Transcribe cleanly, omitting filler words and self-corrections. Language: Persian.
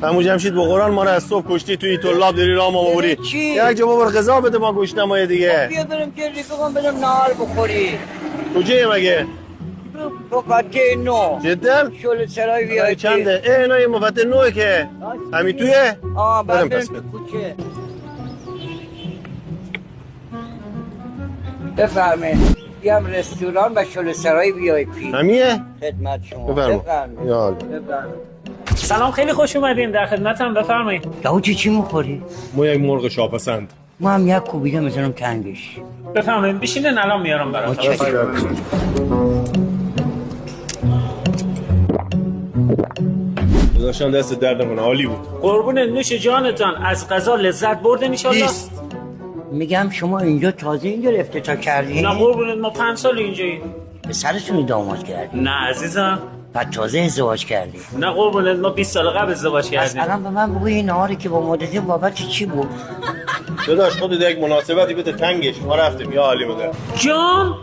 عمو جمشید به قرآن ما رو از صبح کشتی توی طلاب داری راه ما ببری. چی؟ یک جا بابر غذا بده ما گوشتمای دیگه. بیا بریم که رفیقم بدم نهار بخوری. کجایی مگه؟ فقط نو. جدا؟ شل سرای وی چنده؟ اینا یه مفتر نوعه که همین تویه؟ بریم پس تو کوچه. بفرمایید. بیام رستوران و شل سرای وی آی پی. همیه؟ خدمت شما. بفرمایید. یا بفرمایید. سلام، خیلی خوش اومدین، در خدمتم، بفرمایید. داوودی چی میخوری؟ ما یک مرغ شاپسند. ما هم یک کوبیده میزنم تنگش. بفرمایید بشینین، الان میارم براتون. داشتم دست درد نکنه، عالی بود. قربون نوش جانتان، از غذا لذت بردین ان شاء الله. نیست. میگم شما اینجا تازه اینجا افتتاح کردین؟ نه قربونت، ما 5 سال اینجاییم. پسرتون داماد کردین؟ نه عزیزم. بعد تازه ازدواج کردین؟ نه قربونت، ما 20 سال قبل ازدواج پس کردیم. الان به من بگو این نهاری که با ما دادیم بابت چی بود؟ داداش خودت یک مناسبتی بده تنگش ما رفتیم یا عالی بوده. جان